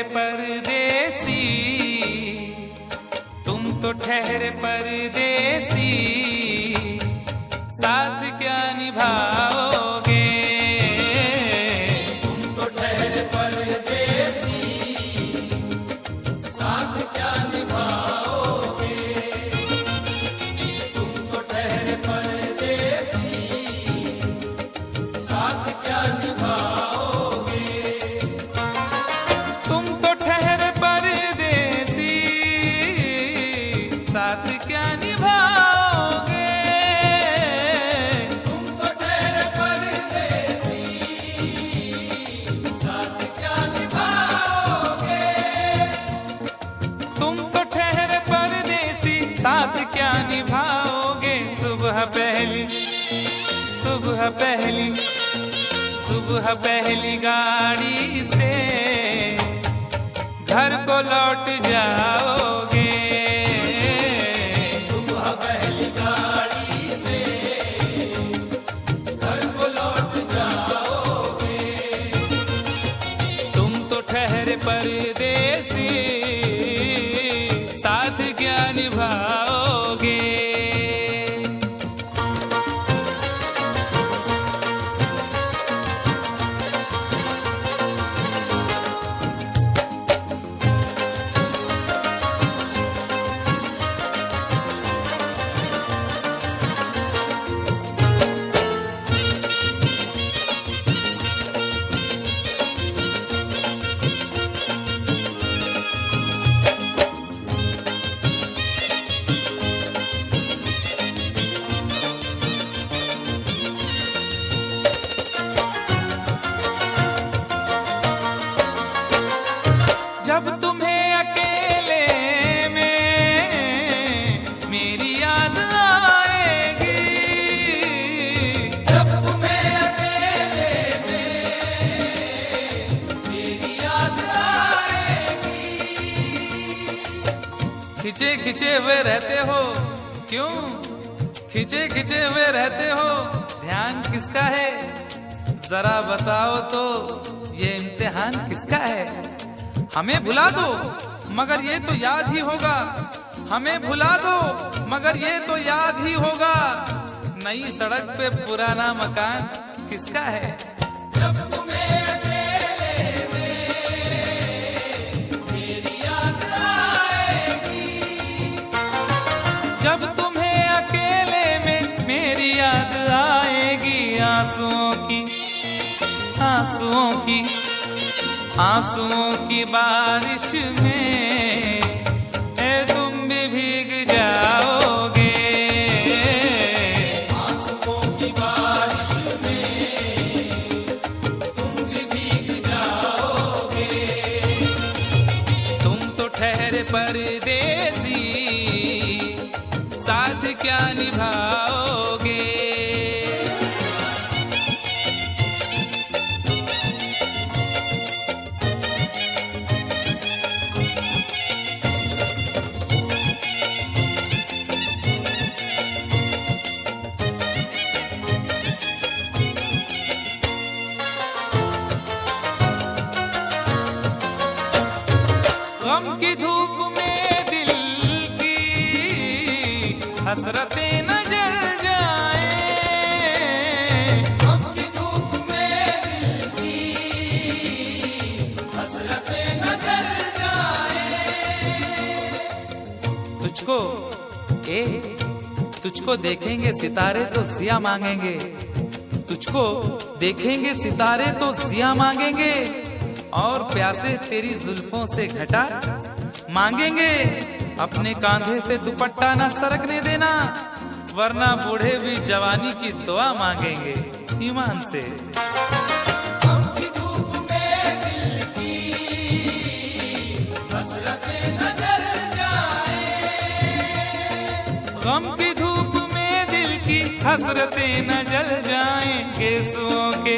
ठहरे परदेसी, तुम तो ठहरे परदेसी, साथ क्या निभाओगे। तुम तो ठहरे परदेसी, साथ क्या निभाओगे। तुम तो ठहरे परदेसी, साथ क्या निभाओगे। तुम तो ठहरे परदेसी, साथ क्या निभाओगे। तुम तो ठहरे परदेसी, साथ क्या निभाओगे। तुम तो ठहरे परदेसी, साथ क्या निभाओगे। सुबह पहली, सुबह पहली, सुबह पहली गाड़ी से घर को लौट जाओगे। सुबह पहली गाड़ी से घर को लौट जाओगे। तुम तो ठहरे परदेसी, साथ क्या निभाओगे। जब तुम्हें अकेले में मेरी याद आएगी, जब तुम्हें अकेले में मेरी याद आएगी। खिंचे खिंचे हुए रहते हो क्यों, खिंचे खिंचे हुए रहते हो, ध्यान किसका है जरा बताओ तो, ये इम्तिहान किसका है। हमें भुला दो मगर ये तो याद ही होगा, हमें भुला दो मगर ये तो याद ही होगा। नई सड़क पे पुराना मकान किसका है। जब तुम्हें अकेले में मेरी याद आएगी। जब तुम्हें अकेले में मेरी याद आएगी। आंसुओं की, आंसुओं की, आंसुओं की बारिश में तुम भी भीग जाओगे। आंसुओं की बारिश में तुम भी भीग जाओगे। तुम तो ठहरे परदेसी, साथ क्या निभाओगे। गम की धूप में दिल की हसरतें न जल जाए। गम की धूप में दिल की हसरतें न जल जाए। तुझको तुझको देखेंगे सितारे तो जिया मांगेंगे। तुझको देखेंगे सितारे तो जिया मांगेंगे, और प्यासे तेरी जुल्फों से घटा मांगेंगे। अपने कांधे से दुपट्टा न सरकने देना, वरना बूढ़े भी जवानी की दुआ मांगेंगे ईमान से। गम की धूप में दिल की हसरतें न जल जाए। गम की धूप में दिल की हसरतें न जल जाएं। गेसुओं के,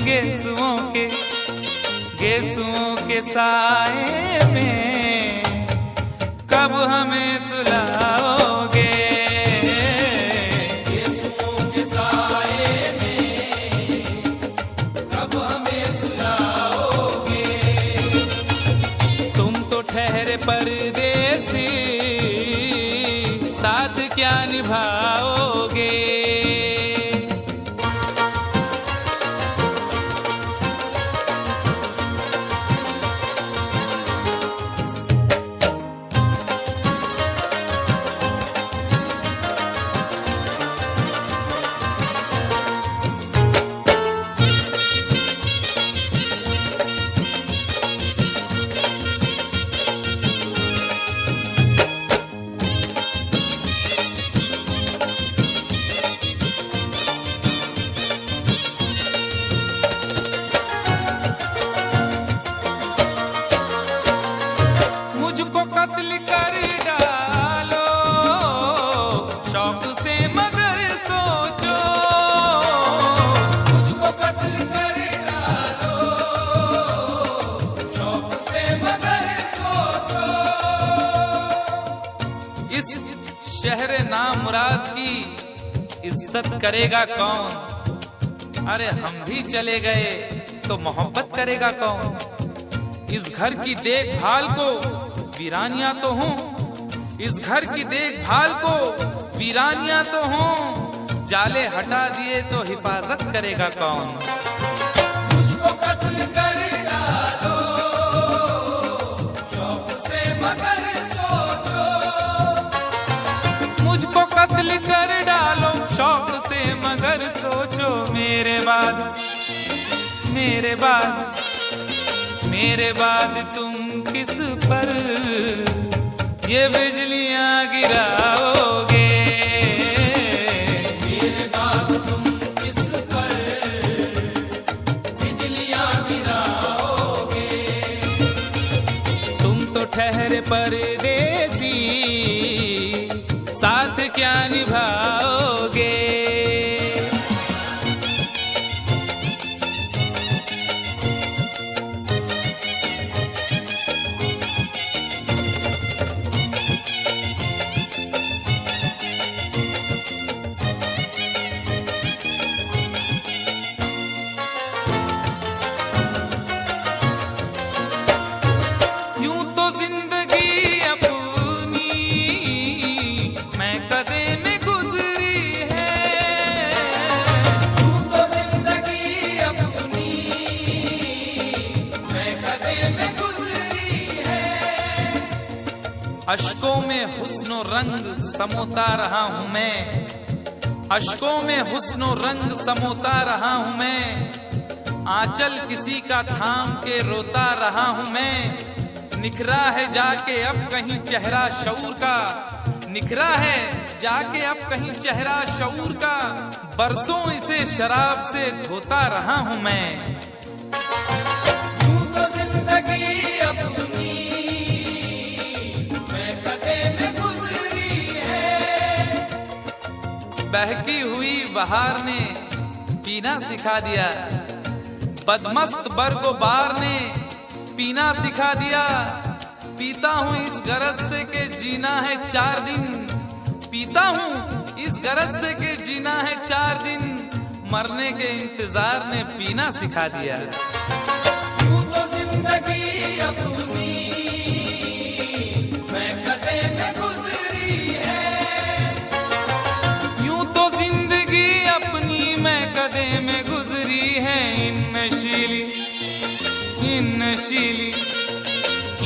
गेसुओं के, गेसुओं के साए में कब हमें सुलाओगे। गेसुओं के साए में कब हमें सुलाओगे। फुर्सत करेगा कौन? अरे हम भी चले गए तो मोहब्बत करेगा कौन? इस घर की देखभाल को वीरानियां तो हूँ, इस घर की देखभाल को वीरानियां तो हूँ, जाले हटा दिए तो हिफाजत करेगा कौन? मुझको कत्ल कर डालो शौक से मगर सोचो, मुझको कत्ल कर डालो शौक से मगर सोचो, मेरे बाद मेरे बाद मेरे बाद तुम किस पर ये बिजलियां गिराओगे? मेरे बाद तुम किस पर बिजलियां गिराओगे? तुम तो ठहरे परदेसी, साथ क्या निभाओगे? अश्कों में हुस्नो रंग समोता रहा हूँ मैं, अश्कों में हुस्नो रंग समोता रहा हूँ मैं, आंचल किसी का थाम के रोता रहा हूँ मैं। निखरा है जाके अब कहीं चेहरा शऊर का, निखरा है जाके अब कहीं चेहरा शऊर का, बरसों इसे शराब से धोता रहा हूँ मैं। यूं तो जिंदगी अपनी मैं कदे में गुजरी है, बहकी हुई बहार ने पीना सिखा दिया, बदमस्त बरगो बार ने पीना सिखा दिया। पीता हूँ इस गरज से के जीना है 4 दिन, पीता हूँ इस गरज से के जीना है 4 दिन, मरने के इंतजार ने पीना सिखा दिया। यूं तो जिंदगी अपनी मैं कदे में गुजरी है, यूं तो जिंदगी अपनी मैं कदे में गुजरी है।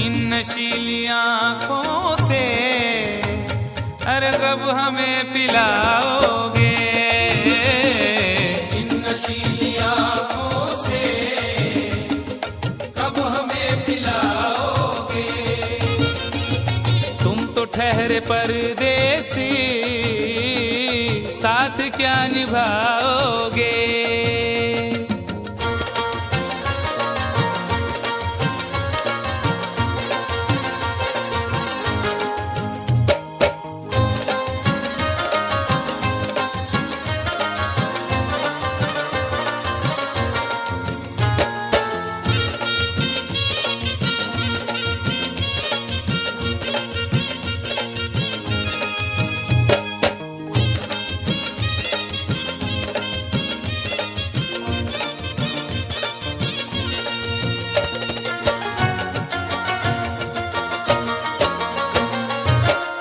इन नशीली आँखों से अरे कब हमें पिलाओगे? इन नशीली आँखों से कब हमें पिलाओगे? तुम तो ठहरे परदेसी, साथ क्या निभाओगे?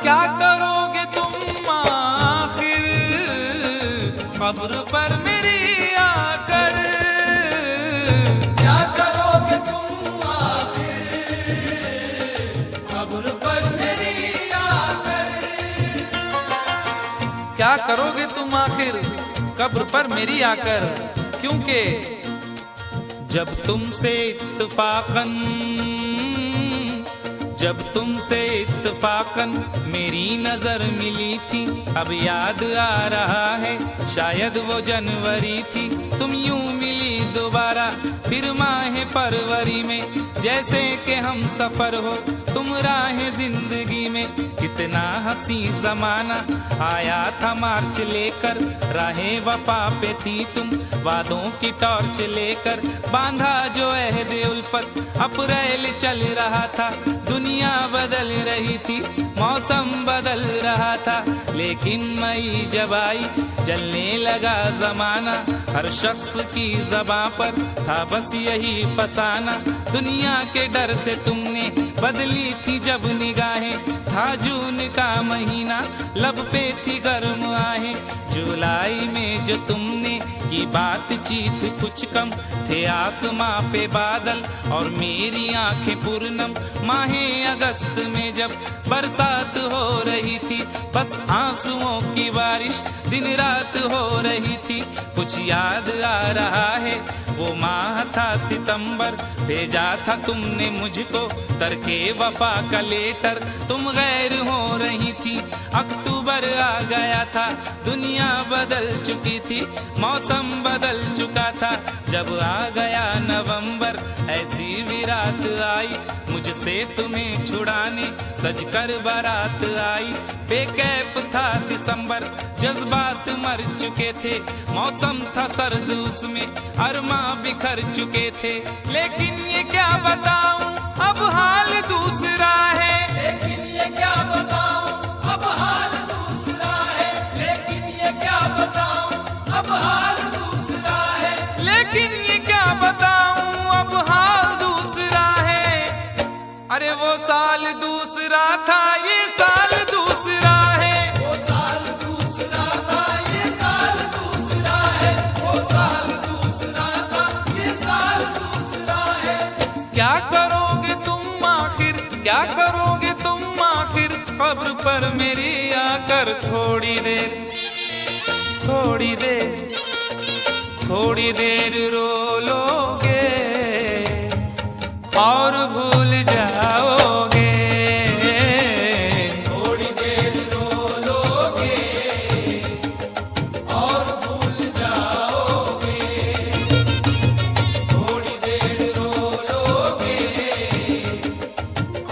क्या करोगे तुम आखिर कब्र पर मेरी आकर? क्या करोगे तुम आखिर कब्र पर मेरी आकर? क्या करोगे तुम आखिर कब्र पर मेरी आकर? क्योंकि जब तुमसे इत्तफाकन मेरी नजर मिली थी, अब याद आ रहा है शायद वो जनवरी थी। तुम यूं मिली दोबारा फिर माह फरवरी में, जैसे कि हम सफर हो तुम राहें जिंदगी में कितना हंसी जमाना। आया था मार्च लेकर, राहें वफा पे थी तुम, वादों की टॉर्च लेकर बांधा जो अहद उल्फत। अप्रैल चल रहा था, दुनिया बदल रही थी, मौसम बदल रहा था, लेकिन मई जब आई चलने लगा जमाना। हर शख्स की ज़बां पर था बस यही फसाना। दुनिया के डर से तुमने बदली थी जब निगाहें, था जून का महीना, लब पे थी गर्म आहें। जुलाई में जो तुमने की बातचीत कुछ कम, थे आसमां पे बादल और मेरी आंखें पूर्णम। माहे अगस्त में जब बरसात हो रही थी, बस आंसुओं की बारिश दिन रात हो रही थी। कुछ याद आ रहा है वो माह था सितंबर, भेजा था तुमने मुझको तरके वफा का लेटर। तुम गैर हो रही थी, अक्टूबर आ गया था, दुनिया बदल चुकी थी, मौसम बदल चुका था। जब आ गया नवंबर, ऐसी भी रात आई मुझसे तुम्हें छुड़ाने, सजकर बारात आई। बेकैफ था दिसंबर, जज्बात मर चुके थे, मौसम था सर्द उसमें अरमा बिखर चुके थे। लेकिन ये क्या बताऊं अब हाल दूसरा है, लेकिन ये क्या बताऊं अब हाल दूसरा है, लेकिन ये क्या बताऊं अब हाल दूसरा है, लेकिन ये क्या बताऊं अब हाल दूसरा है। अरे वो साल दूसरा था, ये साल दूसरा है, वो साल दूसरा था, ये साल दूसरा है, वो साल दूसरा था, ये साल दूसरा है। क्या करोगे तुम आखिर, क्या करोगे तुम आखिर, खबर पर मेरी आकर थोड़ी देर, थोड़ी देर, थोड़ी देर रो लोगे और भूल जाओगे। थोड़ी देर रो लोगे और भूल जाओगे, थोड़ी देर रो लोगे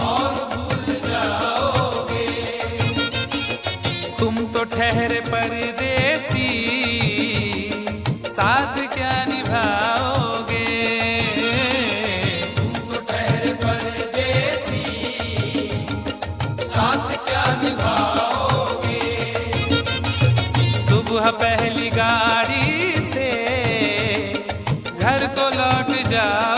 और भूल जाओगे। तुम तो ठहरे परदेसी, साथ क्या निभाओगे। तुम तो ठहरे परदेसी, साथ क्या निभाओगे। सुबह पहली गाड़ी से घर को लौट जाओ